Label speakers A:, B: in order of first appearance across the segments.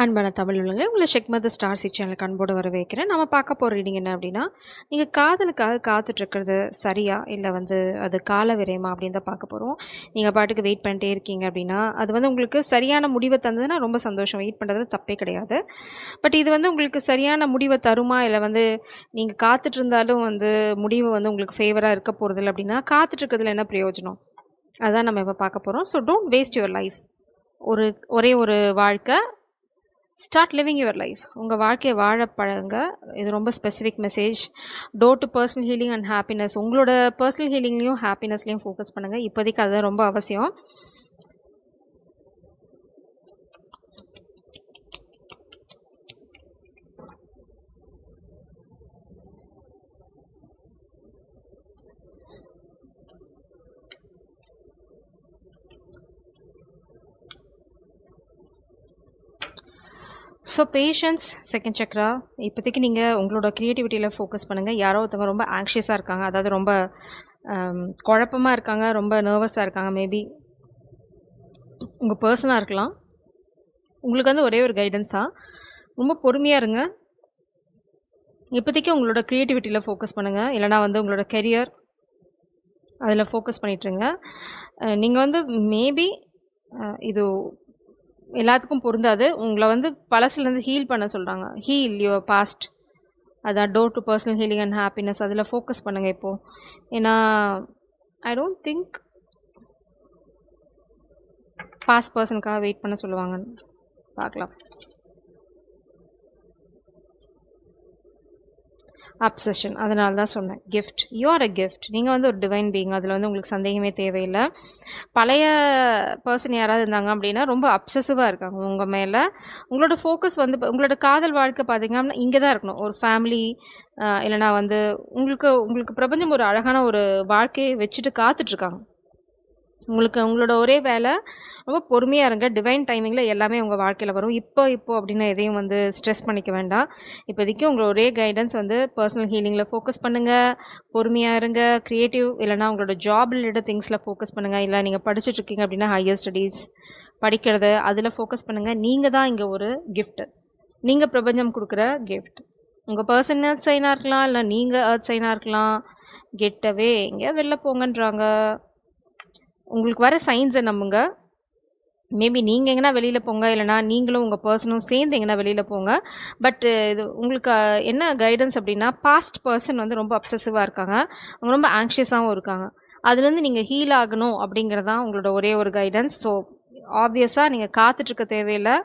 A: அன்பான தமிழ் உள்ளங்க உங்களை ஷெக்மத் star C சேனலுக்கு அன்போடு வரவேற்கிறேன். நம்ம பார்க்க போகிற ரீடிங் என்ன அப்படின்னா, நீங்கள் காதலுக்காக காத்துட்ருக்கிறது சரியா இல்லை அது கால விரயமா அப்படின்னு தான் பார்க்க போகிறோம். நீங்கள் பாட்டுக்கு வெயிட் பண்ணிட்டே இருக்கீங்க அப்படின்னா அது உங்களுக்கு சரியான முடிவை தந்ததுன்னா ரொம்ப சந்தோஷம். வெயிட் பண்ணுறது தப்பே கிடையாது. பட் இது உங்களுக்கு சரியான முடிவை தருமா இல்லை நீங்கள் காத்துட்டு இருந்தாலும் முடிவு உங்களுக்கு ஃபேவராக இருக்க போகிறதில்ல அப்படின்னா காத்துட்ருக்கிறதுல என்ன பிரயோஜனம்? அதுதான் நம்ம இப்போ பார்க்க போகிறோம். So don't waste your life. ஒரே ஒரு வாழ்க்கை. Start living your life. உங்கள் வாழ்க்கையை வாழ பழங்க. இது ரொம்ப specific message. Door to personal healing and happiness. உங்களோட பர்சனல் ஹீலிங்லேயும் ஹாப்பினஸ்லேயும் ஃபோக்கஸ் பண்ணுங்கள். இப்போதைக்கு அதுதான் ரொம்ப அவசியம். So patience second chakra. இப்போதைக்கு நீங்கள் உங்களோட க்ரியேட்டிவிட்டியில் ஃபோக்கஸ் பண்ணுங்கள். யாரோ ஒருத்தவங்க ரொம்ப ஆங்ஷியஸாக இருக்காங்க, அதாவது ரொம்ப குழப்பமாக இருக்காங்க, ரொம்ப நர்வஸாக இருக்காங்க. மேபி உங்கள் பர்சனாக இருக்கலாம். உங்களுக்கு ஒரே ஒரு கைடன்ஸ் தான், ரொம்ப பொறுமையாக இருங்க. இப்போதைக்கு உங்களோட க்ரியேட்டிவிட்டியில் ஃபோக்கஸ் பண்ணுங்கள். இல்லைனா உங்களோட கெரியர் அதில் ஃபோக்கஸ் பண்ணிட்டுருங்க. நீங்கள் மேபி இது எல்லாத்துக்கும் பொருந்தாது. உங்களை பழசுலேருந்து ஹீல் பண்ண சொல்கிறாங்க. Heal your past. அதான் door to personal healing and happiness. அதில் ஃபோக்கஸ் பண்ணுங்கள் இப்போது. ஏன்னா ஐ டோன்ட் திங்க் பாஸ்ட் பர்சனுக்காக வெயிட் பண்ண சொல்லுவாங்கன்னு. பார்க்கலாம். அப்சஷன். அதனால தான் சொன்னேன். Gift. You are a gift. நீங்கள் ஒரு டிவைன் பீயிங். அதில் உங்களுக்கு சந்தேகமே தேவையில்லை. பழைய பர்சன் யாராவது இருந்தாங்க அப்படின்னா ரொம்ப அப்சசிவாக இருக்காங்க உங்கள் மேலே. உங்களோட ஃபோக்கஸ் உங்களோட காதல் வாழ்க்கை பார்த்தீங்கன்னா இங்கே தான் இருக்கணும். ஒரு ஃபேமிலி இல்லைனா உங்களுக்கு பிரபஞ்சம் ஒரு அழகான ஒரு வாழ்க்கையை வச்சுட்டு காத்துட்ருக்காங்க. உங்களோட ஒரே வேலை ரொம்ப பொறுமையாக இருங்க. டிவைன் டைமிங்கில் எல்லாமே உங்கள் வாழ்க்கையில் வரும். இப்போ அப்படின்னு எதையும் ஸ்ட்ரெஸ் பண்ணிக்க வேண்டாம். இப்போதைக்கு உங்களோட ஒரே கைடன்ஸ் பர்சனல் ஹீலிங்கில் ஃபோக்கஸ் பண்ணுங்கள். பொறுமையாக இருங்க. க்ரியேட்டிவ் இல்லைனா உங்களோட ஜாப் ரிலேட்டட் திங்ஸில் ஃபோக்கஸ் பண்ணுங்கள். இல்லை நீங்கள் படிச்சுட்ருக்கீங்க அப்படின்னா ஹையர் ஸ்டடீஸ் படிக்கிறது அதில் ஃபோக்கஸ் பண்ணுங்கள். நீங்கள் தான் இங்கே ஒரு கிஃப்ட். நீங்கள் பிரபஞ்சம் கொடுக்குற கிஃப்ட். உங்கள் பர்சன் எர்த் சைனாக இருக்கலாம், இல்லை நீங்கள் எர்த் சைனாக இருக்கலாம். கெட்டவே எங்கே வெளில போங்கன்றாங்க. உங்களுக்கு வர சைன்ஸை நம்புங்க. மேபி நீங்கள் எங்கன்னா வெளியில் போங்க, இல்லைனா நீங்களும் உங்கள் பர்சனும் சேர்ந்து எங்கன்னா வெளியில் போங்க. பட் இது உங்களுக்கு என்ன கைடன்ஸ் அப்படின்னா, பாஸ்ட் பர்சன் ரொம்ப அப்சசிவாக இருக்காங்க, அவங்க ரொம்ப ஆங்ஷியஸாகவும் இருக்காங்க. அதுலேருந்து நீங்கள் ஹீல் ஆகணும் அப்படிங்கிறதான் உங்களோட ஒரே ஒரு கைடன்ஸ். ஸோ ஆப்வியஸாக நீங்கள் காத்துட்ருக்க தேவையில்லை.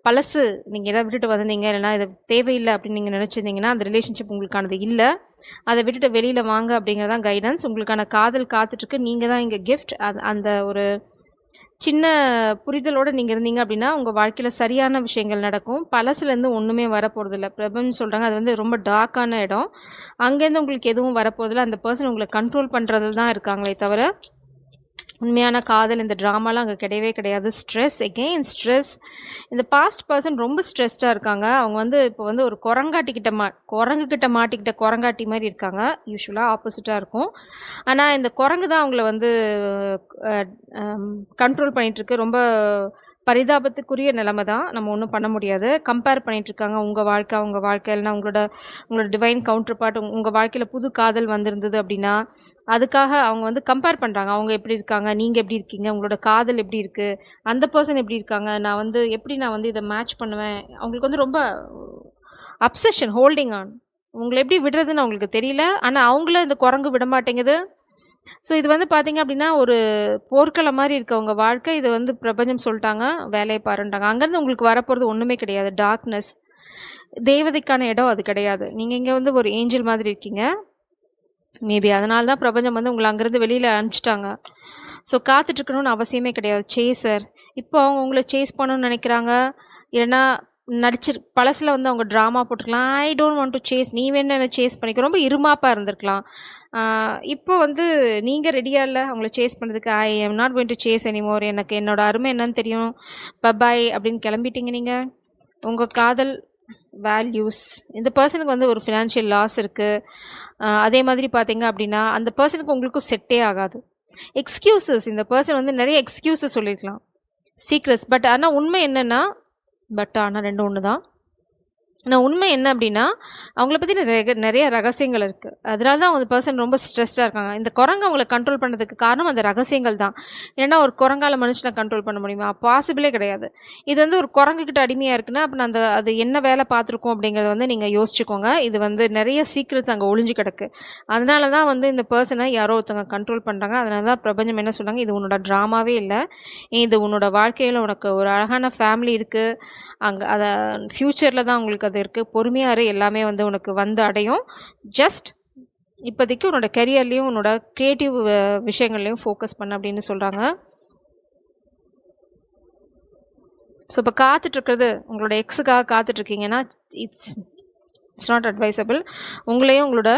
A: பழசு நீங்கள் எதாவது விட்டுட்டு வந்திருந்தீங்க, இல்லைனா இது தேவையில்லை அப்படின்னு நீங்கள் நினச்சிருந்தீங்கன்னா அந்த ரிலேஷன்ஷிப் உங்களுக்கானது இல்லை. அதை விட்டுட்டு வெளியில் வாங்க அப்படிங்கிறதான் கைடன்ஸ். உங்களுக்கான காதல் காத்துட்ருக்கு. நீங்கள் தான் இங்கே கிஃப்ட். அந்த ஒரு சின்ன புரிதலோடு நீங்கள் இருந்தீங்க அப்படின்னா உங்கள் வாழ்க்கையில் சரியான விஷயங்கள் நடக்கும். பழசுலேருந்து ஒன்றுமே வரப்போகிறதில்ல. பிரபஞ்சம் சொல்கிறாங்க அது ரொம்ப டார்க்கான இடம். அங்கேருந்து உங்களுக்கு எதுவும் வரப்போகிறதில்ல. அந்த பர்சன் உங்களை கண்ட்ரோல் பண்ணுறதுல தான் இருக்காங்களே தவிர உண்மையான காதல் இந்த ட்ராமாலாம் அங்கே கிடையவே கிடையாது. Stress, again stress. இந்த பாஸ்ட் பர்சன் ரொம்ப ஸ்ட்ரெஸ்டாக இருக்காங்க. அவங்க இப்போ ஒரு குரங்குக்கிட்ட மாட்டிக்கிட்ட குரங்காட்டி மாதிரி இருக்காங்க. யூஸ்வலாக ஆப்போசிட்டாக இருக்கும். ஆனால் இந்த குரங்கு தான் அவங்கள கண்ட்ரோல் பண்ணிகிட்ருக்கு. ரொம்ப பரிதாபத்துக்குரிய நிலைமை தான். நம்ம ஒன்றும் பண்ண முடியாது. கம்பேர் பண்ணிகிட்ருக்காங்க உங்கள் வாழ்க்கை அவங்க வாழ்க்கை. இல்லைனா உங்களோட டிவைன் கவுண்டர் பார்ட் உங்கள் வாழ்க்கையில் புது காதல் வந்திருந்தது அப்படின்னா அதுக்காக அவங்க கம்பேர் பண்ணுறாங்க. அவங்க எப்படி இருக்காங்க, நீங்கள் எப்படி இருக்கீங்க, உங்களோட காதல் எப்படி இருக்குது, அந்த பர்சன் எப்படி இருக்காங்க, நான் எப்படி நான் இதை மேட்ச் பண்ணுவேன். அவங்களுக்கு ரொம்ப அப்சஷன், ஹோல்டிங் ஆன். உங்களை எப்படி விடுறதுன்னு அவங்களுக்கு தெரியல. ஆனால் அவங்கள இந்த குரங்கு விட மாட்டேங்குது. ஸோ இது பார்த்தீங்க அப்படின்னா ஒரு போர்க்களம் மாதிரி இருக்கு அவங்க வாழ்க்கை. இது பிரபஞ்சம் சொல்லிட்டாங்க வேலையை பாருன்ட்டாங்க. அங்கேருந்து உங்களுக்கு வரப்போகிறது ஒன்றுமே கிடையாது. டார்க்னஸ். தேவதைக்கான இடம் அது கிடையாது. நீங்கள் இங்கே ஒரு ஏஞ்சல் மாதிரி இருக்கீங்க. மேபி அதனால தான் பிரபஞ்சம் உங்களை அங்கேருந்து வெளியில் அனுப்பிச்சிட்டாங்க. ஸோ காத்துட்ருக்கணும்னு அவசியமே கிடையாது. சேசர். இப்போ அவங்க உங்களை சேஸ் பண்ணணும்னு நினைக்கிறாங்க. இல்லைன்னா பழசில் அவங்க ட்ராமா போட்டுக்கலாம். I don't want to chase, நீ வேணும் என்ன சேஸ் பண்ணிக்க, ரொம்ப இருமாப்பாக இருந்திருக்கலாம். இப்போ நீங்கள் ரெடியாக இல்லை அவங்கள சேஸ் பண்ணுறதுக்கு. I am not going to chase anymore, எனக்கு என்னோட அருமை என்னன்னு தெரியும், பபாய் அப்படின்னு கிளம்பிட்டீங்க. நீங்கள் உங்கள் காதல் வேல்யூஸ். இந்த பர்சனுக்கு ஒரு ஃபினான்ஷியல் லாஸ் இருக்குது. அதே மாதிரி பார்த்தீங்க அப்படின்னா அந்த பர்சனுக்கு உங்களுக்கும் செட்டே ஆகாது. எக்ஸ்கியூசஸ். இந்த பர்சன் நிறைய எக்ஸ்கியூசஸ் சொல்லியிருக்கலாம், சீக்ரெட்ஸ். பட் ஆனால் உண்மை என்னென்னா பட் ஆனால் ரெண்டும் ஒன்று தான். நான் உண்மை என்ன அப்படின்னா, அவங்கள பத்தி நிறைய ரகசியங்கள் இருக்கு. அதனால தான் அந்த பெர்சன் ரொம்ப ஸ்ட்ரெஸ்டா இருக்காங்க. இந்த குரங்கு அவங்கள கண்ட்ரோல் பண்ணதுக்கு காரணம் அந்த ரகசியங்கள் தான். ஏன்னா ஒரு குரங்கால மனுஷன கண்ட்ரோல் பண்ண முடியுமா? பாசிபிளே கிடையாது. இது வந்து ஒரு குரங்குகிட்ட அடிமையா இருக்குன்னா, அப்ப அந்த அது என்ன வேலை பார்த்துருக்கும் அப்படிங்கிறத வந்து நீங்க யோசிச்சுக்கோங்க. இது வந்து நிறைய சீக்ரெட்ஸ் அங்க ஒளிஞ்சு கிடக்கு. அதனால தான் வந்து இந்த பெர்சன யாரோ ஒருத்தவங்க கண்ட்ரோல் பண்றாங்க. அதனால தான் பிரபஞ்சம் என்ன சொல்றாங்க, இது உன்னோட ட்ராமாவே இல்ல. இது உன்னோட வாழ்க்கையில உனக்கு ஒரு அழகான ஃபேமிலி இருக்கு. அங்க அத ஃப்யூச்சர்ல தான் உங்களுக்கு அது இருக்கு. பொறுமையா இரு, எல்லாமே வந்து உனக்கு வந்து அடையும். ஜஸ்ட் இப்போதைக்கு உன்னோட கெரியர்லயும் உன்னோட கிரியேட்டிவ் விஷயங்கள்லையும் ஃபோக்கஸ் பண்ண அப்படின்னு சொல்றாங்க. ஸோ இப்போ காத்துட்ருக்கிறது உங்களோட எக்ஸுக்காக காத்துட்ருக்கீங்கன்னா இட்ஸ் நாட் அட்வைசபிள். உங்களையும் உங்களோட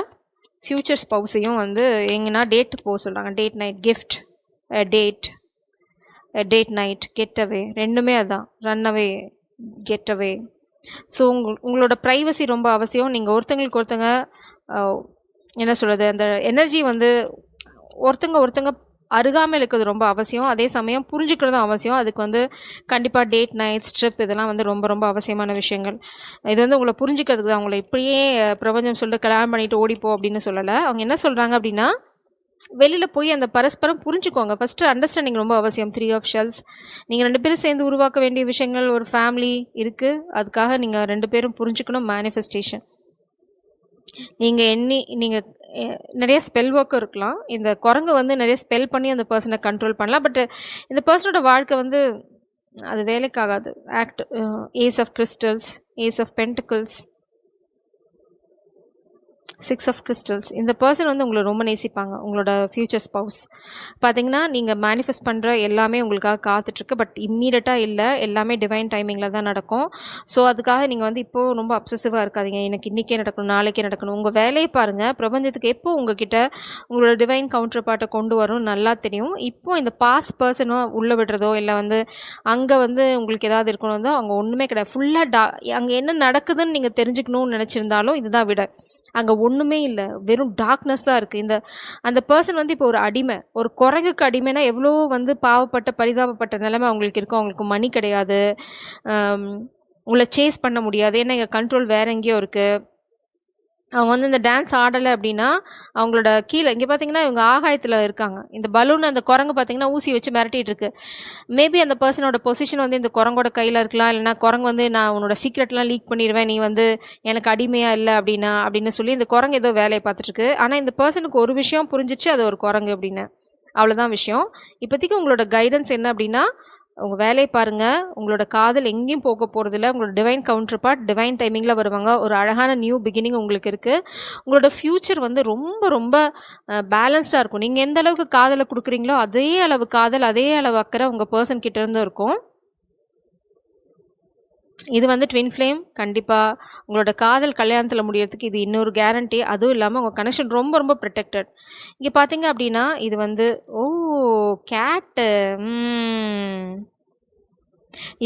A: ஃப்யூச்சர் ஸ்பௌஸையும் வந்து எங்கன்னா டேட் போக சொல்கிறாங்க. Date night gift, date night, get away, ரெண்டுமே அதான். Run away, get away. So உங்களோட ப்ரைவசி ரொம்ப அவசியம். நீங்கள் ஒருத்தங்களுக்கு ஒருத்தங்க என்ன சொல்கிறது, அந்த எனர்ஜி வந்து ஒருத்தங்க அருகாமல் இருக்கிறது ரொம்ப அவசியம். அதே சமயம் புரிஞ்சுக்கிறதும் அவசியம். அதுக்கு வந்து கண்டிப்பாக டேட் நைட் ஸ்ட்ரிப் இதெல்லாம் வந்து ரொம்ப ரொம்ப அவசியமான விஷயங்கள். இது வந்து உங்களை புரிஞ்சுக்கிறதுக்கு தான். உங்களை இப்படியே பிரபஞ்சம் சொல்லிட்டு கல்யாணம் பண்ணிட்டு ஓடிப்போ அப்படின்னு சொல்லலை. அவங்க என்ன சொல்கிறாங்க அப்படின்னா, வெளியில் போய் அந்த பரஸ்பரம் புரிஞ்சுக்கோங்க. ஃபஸ்ட்டு அண்டர்ஸ்டாண்டிங் ரொம்ப அவசியம். 3 ஆஃப் ஷெல்ஸ் நீங்கள் 2 பேரும் சேர்ந்து உருவாக்க வேண்டிய விஷயங்கள், ஒரு ஃபேமிலி இருக்குது. அதுக்காக நீங்கள் 2 பேரும் புரிஞ்சுக்கணும். மேனிஃபெஸ்டேஷன் நீங்கள் நிறைய ஸ்பெல் ஒர்க்கும் இருக்கலாம். இந்த குரங்கு வந்து நிறைய ஸ்பெல் பண்ணி அந்த பர்சனை கண்ட்ரோல் பண்ணலாம். பட் இந்த பர்சனோட வாழ்க்கை வந்து அது வேலைக்காகாது. Ace of crystals, ace of pentacles, 6 of crystals. இந்த பர்சன் வந்து உங்களை ரொம்ப நேசிப்பாங்க. உங்களோட ஃப்யூச்சர் ஸ்பௌஸ் பார்த்தீங்கன்னா, நீங்கள் மேனிஃபெஸ்ட் பண்ணுற எல்லாமே உங்களுக்காக காத்துட்ருக்கு. பட் இம்மீடியட்டாக இல்லை, எல்லாமே டிவைன் டைமிங்கில் தான் நடக்கும். ஸோ அதுக்காக நீங்கள் வந்து இப்போது ரொம்ப அப்சசிவாக இருக்காதீங்க. எனக்கு இன்றைக்கே நடக்கணும், நாளைக்கே நடக்கணும். உங்கள் வேலையை பாருங்கள். பிரபஞ்சத்துக்கு எப்போ உங்ககிட்ட உங்களோட டிவைன் கவுண்டர் பார்ட்டை கொண்டு வரும் நல்லா தெரியும். இப்போ இந்த பாஸ்ட் பர்சனோ உள்ளே விடுறதோ இல்லை வந்து அங்கே வந்து உங்களுக்கு ஏதாவது இருக்கணும் தான் அங்கே ஒன்றுமே கிடையாது. ஃபுல்லாக அங்கே என்ன நடக்குதுன்னு நீங்கள் தெரிஞ்சுக்கணும்னு நினச்சிருந்தாலும் இதுதான் விட. அங்கே ஒன்றுமே இல்லை, வெறும் டார்க்னஸ் தான் இருக்குது. அந்த பர்சன் வந்து இப்போ ஒரு அடிமை, ஒரு குரங்குக்கு அடிமைனா எவ்வளோ வந்து பாவப்பட்ட பரிதாபப்பட்ட நிலைமை அவங்களுக்கு இருக்கும். அவங்களுக்கு மணி கிடையாது, உங்களை சேஸ் பண்ண முடியாது. ஏன்னா எங்கள் கண்ட்ரோல் வேற எங்கேயோ இருக்குது. அவங்க வந்து இந்த டான்ஸ் ஆடலை அப்படின்னா அவங்களோட கீழே இங்கே பார்த்தீங்கன்னா இவங்க ஆகாயத்தில் இருக்காங்க. இந்த பலூன் அந்த குரங்கு பார்த்தீங்கன்னா ஊசி வச்சு மிரட்டிட்டு இருக்கு. மேபி அந்த பர்சனோட பொசிஷன் வந்து இந்த குரங்கோட கையில் இருக்கலாம். இல்லைனா குரங்கு வந்து நான் உன்னோட சீக்ரெட்லாம் லீக் பண்ணிடுவேன், நீ வந்து எனக்கு அடிமையாக இல்லை அப்படின்னு சொல்லி இந்த குரங்கு ஏதோ வேலையை பார்த்துட்ருக்கு. ஆனால் இந்த பர்சனுக்கு ஒரு விஷயம் புரிஞ்சிச்சு, அது ஒரு குரங்கு அப்படின்னு. அவ்வளோதான் விஷயம். இப்போதைக்கு உங்களோட கைடன்ஸ் என்ன அப்படின்னா, உங்கள் வேலையை பாருங்கள். உங்களோட காதல் எங்கேயும் போக போகிறதில்ல. உங்களோட டிவைன் கவுண்டர் பார்ட் டிவைன் டைமிங்கில் வருவாங்க. ஒரு அழகான நியூ பிகினிங் உங்களுக்கு இருக்குது. உங்களோட ஃப்யூச்சர் வந்து ரொம்ப ரொம்ப பேலன்ஸ்டாக இருக்கும். நீங்கள் எந்த அளவுக்கு காதலை கொடுக்குறீங்களோ அதே அளவு காதல், அதே அளவு அக்கறை உங்கள் பர்சன் கிட்ட இருந்து இருக்கும். இது வந்து ட்வின் ஃப்ளேம். கண்டிப்பாக உங்களோட காதல் கல்யாணத்தில் முடியறதுக்கு இது இன்னொரு கேரண்டி. அதுவும் இல்லாமல் உங்கள் கனெக்ஷன் ரொம்ப ரொம்ப ப்ரொடெக்டட். இங்கே பார்த்தீங்க அப்படின்னா இது வந்து கேட்டு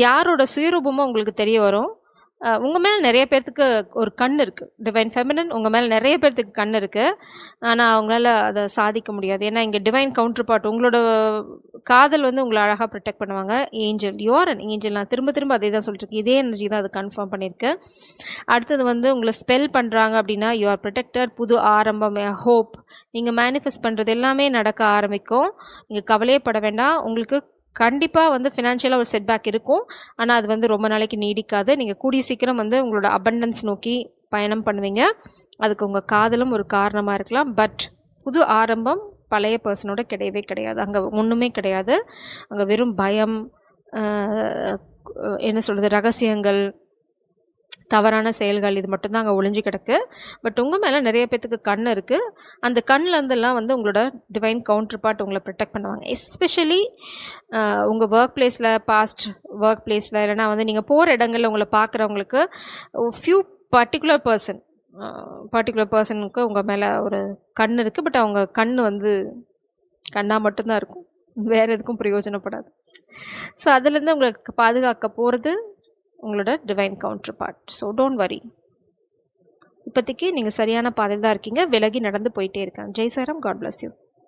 A: யாரோட சுயரூபமும் உங்களுக்கு தெரிய வரும். உங்கள் மேலே நிறைய பேர்த்துக்கு ஒரு கண் இருக்குது. டிவைன் ஃபெமினன் உங்கள் மேலே நிறைய பேர்த்துக்கு கண் இருக்குது. ஆனால் அவங்களால அதை சாதிக்க முடியாது. ஏன்னா இங்கே டிவைன் கவுண்டர் பார்ட் உங்களோட காதல் வந்து உங்களை அழகாக ப்ரொடெக்ட் பண்ணுவாங்க. Angel, you are an angel. நான் திரும்ப திரும்ப அதே தான் சொல்லிட்டுருக்கேன். இதே எனர்ஜி தான் அது கன்ஃபார்ம் பண்ணியிருக்கேன். அடுத்தது வந்து உங்களை ஸ்பெல் பண்ணுறாங்க அப்படின்னா யூஆர் ப்ரொடெக்டர், புது ஆரம்பம், ஹோப். நீங்கள் மேனிஃபெஸ்ட் பண்ணுறது எல்லாமே நடக்க ஆரம்பிக்கும். நீங்கள் கவலையே பட வேண்டாம். உங்களுக்கு கண்டிப்பாக வந்து ஃபினான்ஷியலாக ஒரு செட்பேக் இருக்கும். ஆனால் அது வந்து ரொம்ப நாளைக்கு நீடிக்காது. நீங்கள் கூடிய சீக்கிரம் வந்து உங்களோட அபண்டன்ஸ் நோக்கி பயணம் பண்ணுவீங்க. அதுக்கு உங்கள் காதலும் ஒரு காரணமாக இருக்கலாம். பட் புது ஆரம்பம் பழைய பர்சனோட கிடையவே கிடையாது. அங்கே ஒன்றுமே கிடையாது. அங்கே வெறும் பயம், என்ன சொல்கிறது, ரகசியங்கள், தவறான செயல்கள், இது மட்டும்தான் அங்கே ஒளிஞ்சு கிடக்கு. பட் உங்கள் மேலே நிறைய பேர்த்துக்கு கண் இருக்குது. அந்த கண்ணிலேருந்துலாம் வந்து உங்களோட டிவைன் கவுண்டர் பார்ட் உங்களை ப்ரொடெக்ட் பண்ணுவாங்க. எஸ்பெஷலி உங்கள் ஒர்க் பிளேஸில், பாஸ்ட் ஒர்க் பிளேஸில், இல்லைனா வந்து நீங்கள் போகிற இடங்களில் உங்களை பார்க்குறவங்களுக்கு ஃபியூ பர்டிகுலர் பர்சனுக்கு உங்கள் மேலே ஒரு கண் இருக்குது. பட் அவங்க கண் வந்து கண்ணாக மட்டும்தான் இருக்கும், வேறு எதுக்கும் பிரயோஜனப்படாது. ஸோ அதுலேருந்து உங்களுக்கு பாதுகாக்க போகிறது உங்களோட divine counterpart. So don't worry. இப்போதைக்கு நீங்கள் சரியான பாதையில் தான் இருக்கீங்க. விலகி நடந்து போயிட்டே இருக்கேன். Jai Sairam. God bless you.